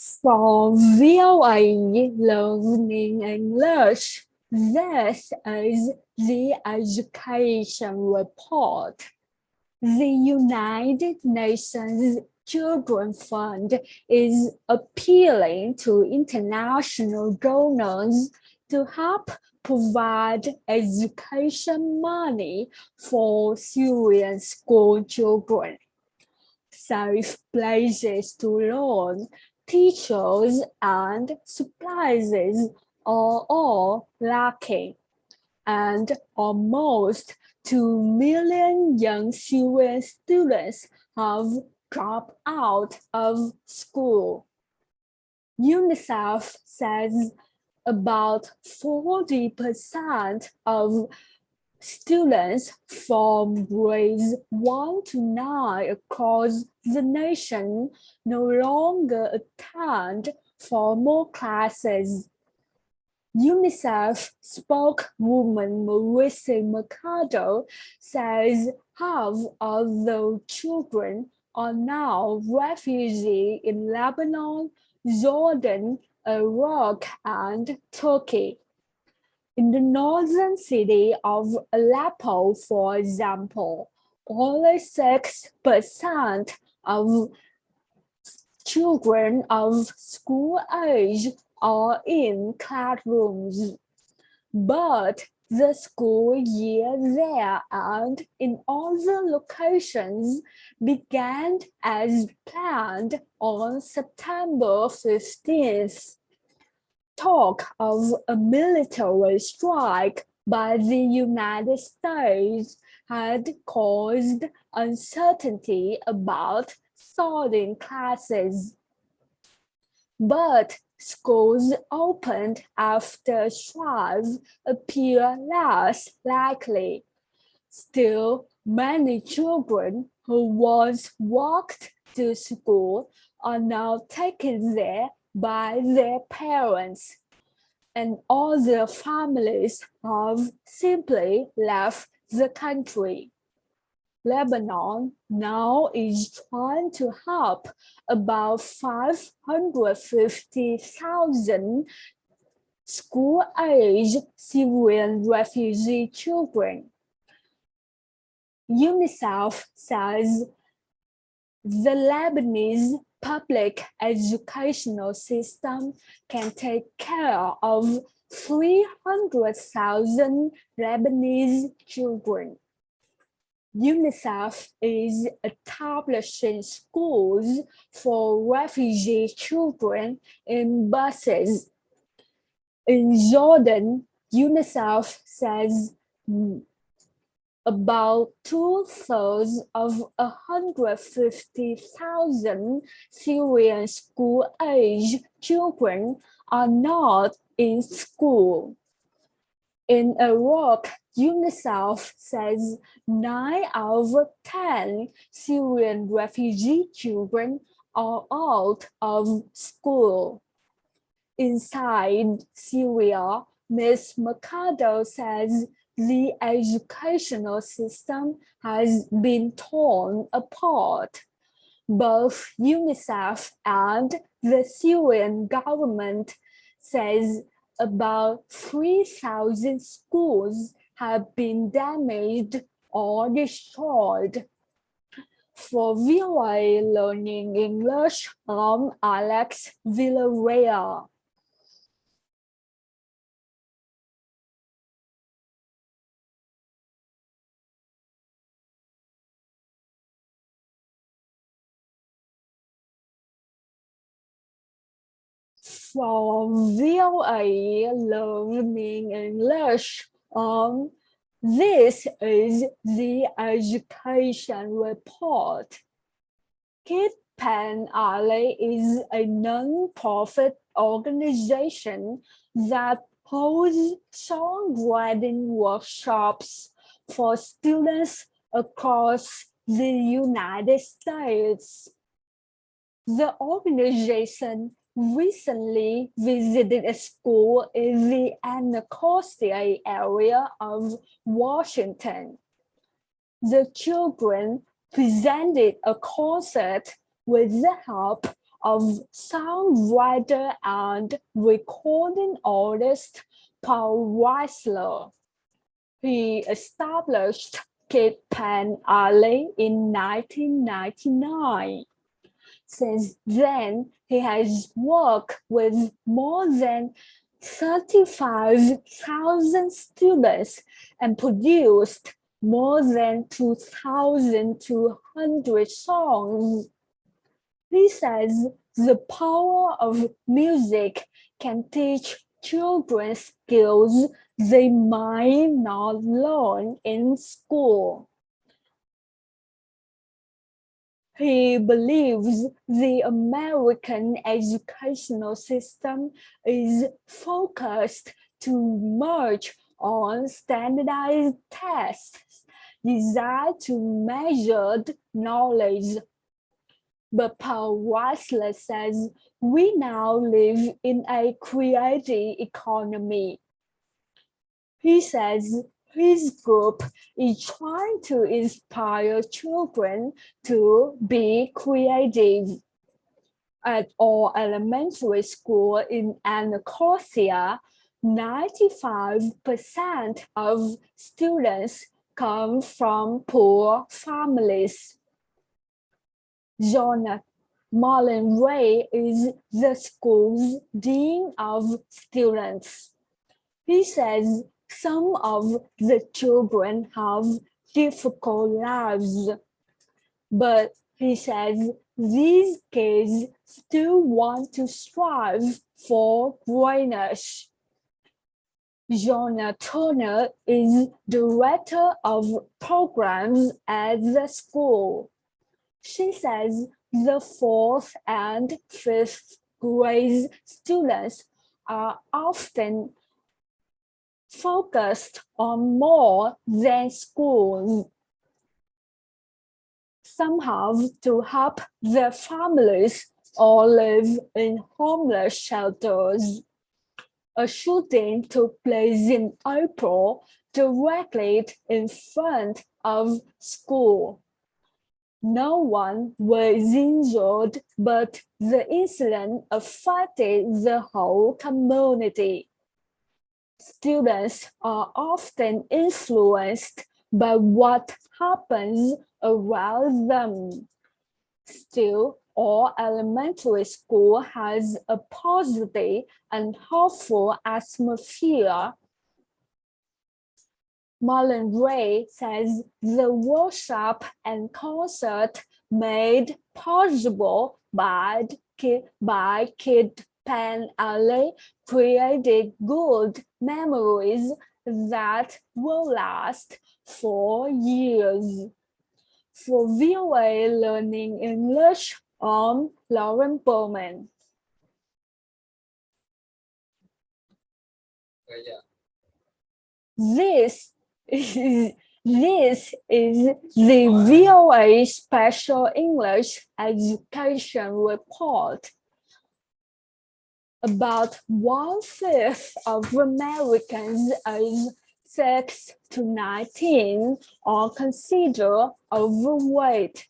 For VOA Learning English, this is the Education Report. The United Nations Children's Fund is appealing to international donors to help provide education money for Syrian school children. Safe places to learn, teachers and supplies are all lacking, and almost 2 million young Syrian students have dropped out of school. UNICEF says about 40% of students from grades 1 to 9 across the nation no longer attend formal classes. UNICEF spokeswoman Marissa Mercado says half of the children are now refugees in Lebanon, Jordan, Iraq, and Turkey. In the northern city of Aleppo, for example, only 6% of children of school age are in classrooms. But the school year there and in other locations began as planned on September 15th. Talk of a military strike by the United States had caused uncertainty about starting classes. But schools opened after strikes appear less likely. Still, many children who once walked to school are now taken there by their parents, and other families have simply left the country. Lebanon now is trying to help about 550,000 school-age Syrian refugee children. UNICEF says the Lebanese public educational system can take care of 300,000 Lebanese children. UNICEF is establishing schools for refugee children in buses. In Jordan, UNICEF says about 2/3 of 150,000 Syrian school-age children are not in school. In Iraq, UNICEF says 9 out of 10 Syrian refugee children are out of school. Inside Syria, Ms. Mercado says the educational system has been torn apart. Both UNICEF and the Syrian government says about 3,000 schools have been damaged or destroyed. For VOA Learning English, I'm Alex Villarreal. For VOA Learning English, this is the Education Report. Keep Pen Alley is a non-profit organization that holds songwriting workshops for students across the United States. The organization recently visited a school in the Anacostia area of Washington. The children presented a concert with the help of songwriter and recording artist Paul Weisler. He established Kid Pan Alley in 1999. Since then, he has worked with more than 35,000 students and produced more than 2,200 songs. He says the power of music can teach children skills they might not learn in school. He believes the American educational system is focused too much on standardized tests designed to measure knowledge. But Paul Weisler says we now live in a creative economy. He says his group is trying to inspire children to be creative. At our elementary school in Anacostia, 95% of students come from poor families. Jonathan Marlon Ray is the school's dean of students. He says some of the children have difficult lives, but he says these kids still want to strive for greatness. Jonah Turner is director of programs at the school. She says the 4th and 5th grade students are often focused on more than school. Some have to help their families or live in homeless shelters. A shooting took place in April directly in front of school. No one was injured, but the incident affected the whole community. Students are often influenced by what happens around them. Still, our elementary school has a positive and hopeful atmosphere. Marlon Ray says the workshop and concert made possible by Kid Pan Alley created good memories that will last for years. For VOA Learning English, I'm Lauren Bowman. This is the VOA Special English Education Report. About 1/5 of Americans aged 6 to 19 are considered overweight.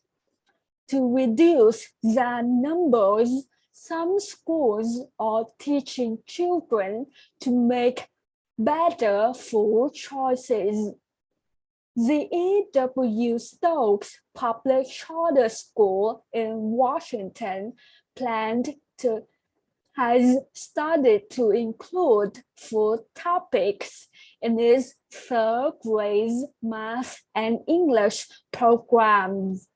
To reduce their numbers, some schools are teaching children to make better food choices. The E.W. Stokes Public Charter School in Washington has started to include food topics in its 3rd grade math and English programs.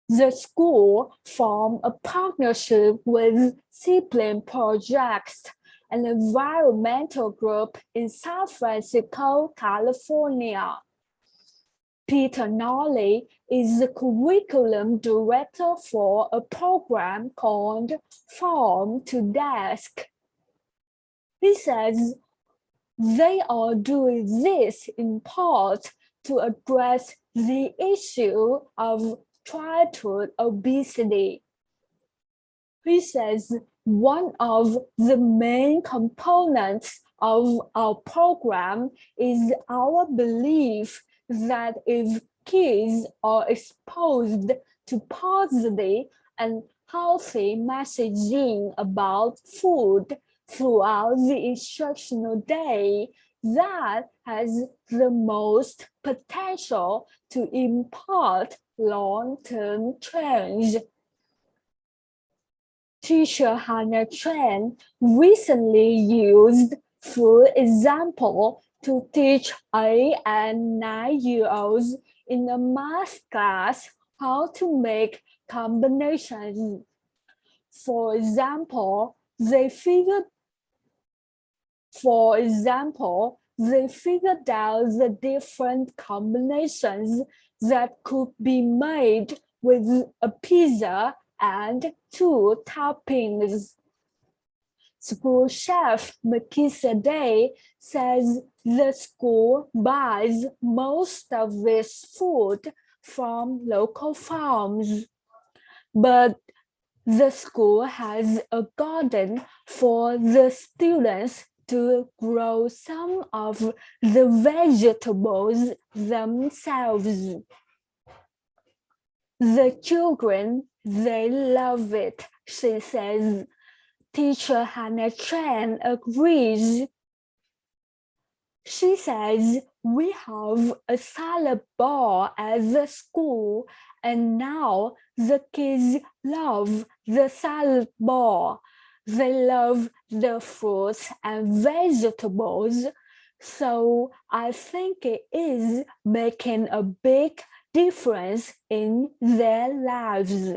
The school formed a partnership with Sibling Projects, an environmental group in San Francisco, California. Peter Nolly is the curriculum director for a program called Farm to Desk. He says they are doing this in part to address the issue of childhood obesity. He says one of the main components of our program is our belief that if kids are exposed to positive and healthy messaging about food throughout the instructional day that has the most potential to impart long-term change. Teacher Hannah Tran recently used food example to teach 8 and 9-year-olds in a math class how to make combinations. For example, they figured out the different combinations that could be made with a pizza and 2 toppings. School chef Makisa Day says the school buys most of this food from local farms, but the school has a garden for the students to grow some of the vegetables themselves. The children, they love it, she says. Teacher Hannah Tran agrees. She says, we have a salad bar at the school, and now the kids love the salad bar. They love the fruits and vegetables. So I think it is making a big difference in their lives.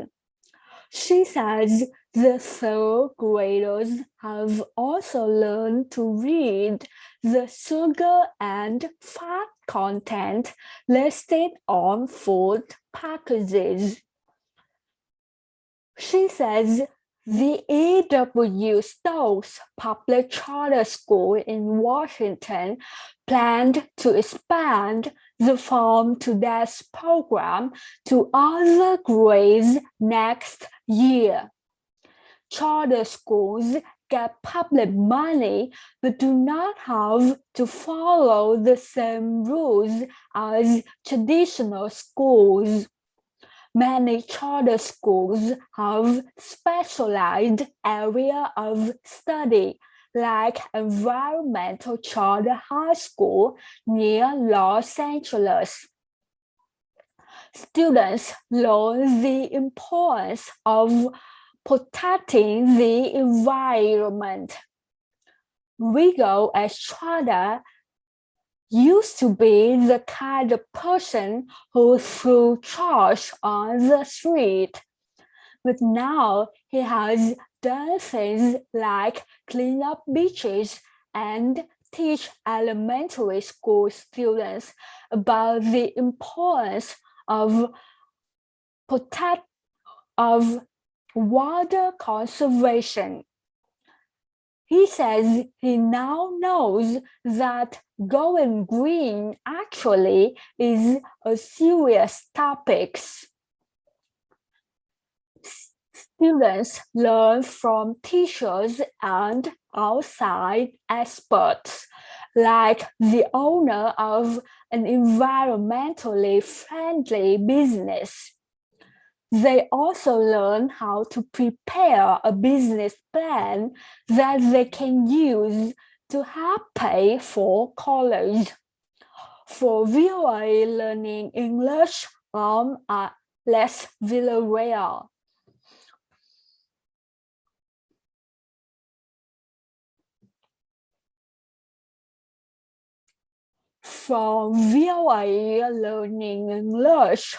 She says the third graders have also learned to read the sugar and fat content listed on food packages. She says the E.W. Stokes Public Charter School in Washington planned to expand the Farm to Desk program to other grades next year. Charter schools get public money but do not have to follow the same rules as traditional schools. Many charter schools have specialized area of study, like Environmental Charter High School near Los Angeles. Students learn the importance of protecting the environment. Rigo Estrada used to be the kind of person who threw trash on the street, but now he has done things like clean up beaches and teach elementary school students about the importance of water conservation. He says he now knows that going green actually is a serious topic. Students learn from teachers and outside experts, like the owner of an environmentally friendly business. They also learn how to prepare a business plan that they can use to help pay for college. For VOA Learning English, I'm Les Villarreal. From VOA Learning English,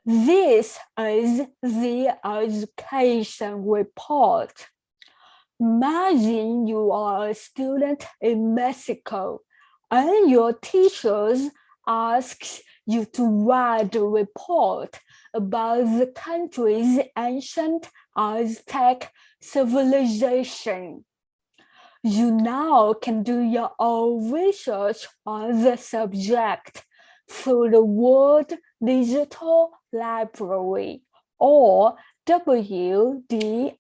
this is the education report. Imagine you are a student in Mexico and your teachers asks you to write a report about the country's ancient Aztec civilization. You now can do your own research on the subject through the World Digital Library, or WDL.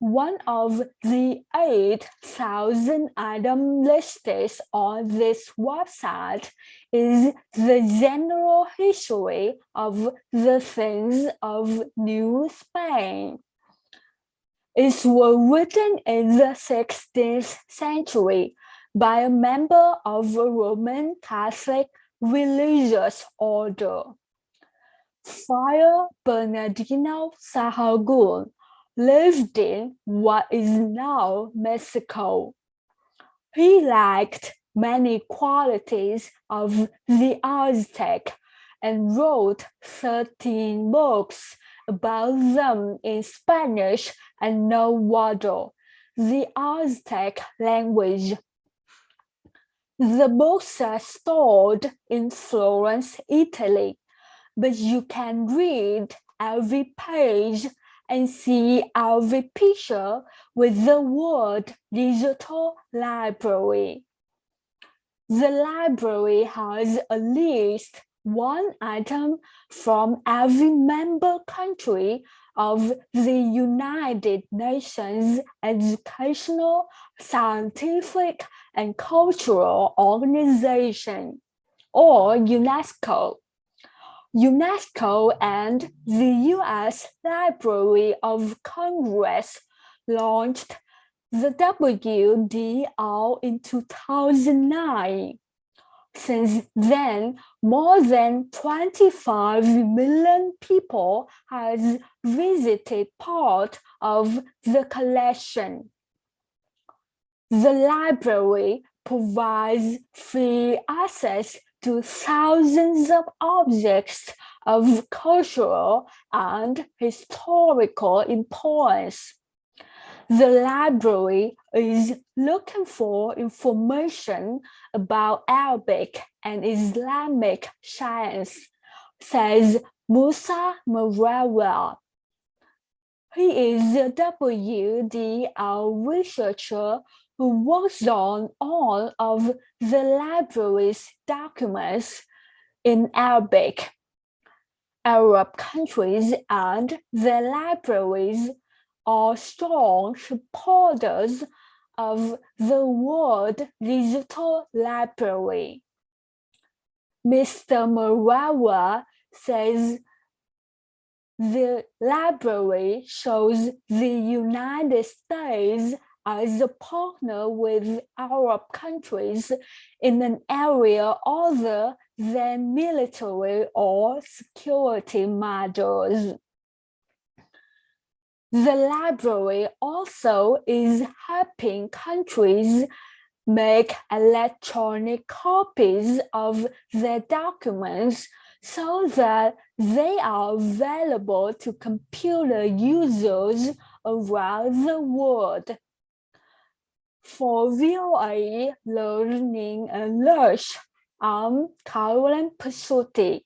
One of the 8,000 items listed on this website is the general history of the things of New Spain. It was written in the 16th century by a member of a Roman Catholic religious order. Friar Bernardino Sahagún lived in what is now Mexico. He liked many qualities of the Aztec and wrote 13 books about them in Spanish and Nahuatl, the Aztec language. The books are stored in Florence, Italy, but you can read every page and see every picture with the word digital library. The library has at least one item from every member country of the United Nations Educational, Scientific, and Cultural Organization, or UNESCO. UNESCO and the US Library of Congress launched the WDL in 2009. Since then, more than 25 million people have visited part of the collection. The library provides free access to thousands of objects of cultural and historical importance. The library is looking for information about Arabic and Islamic science, says Musa Marawa. He is a WDL researcher who works on all of the library's documents in Arabic. Arab countries and their libraries are strong supporters of the World Digital Library. Mr. Marawa says the library shows the United States as a partner with Arab countries in an area other than military or security matters. The library also is helping countries make electronic copies of their documents so that they are available to computer users around the world. For VOA Learning and Lush, I'm Caroline Pasuti.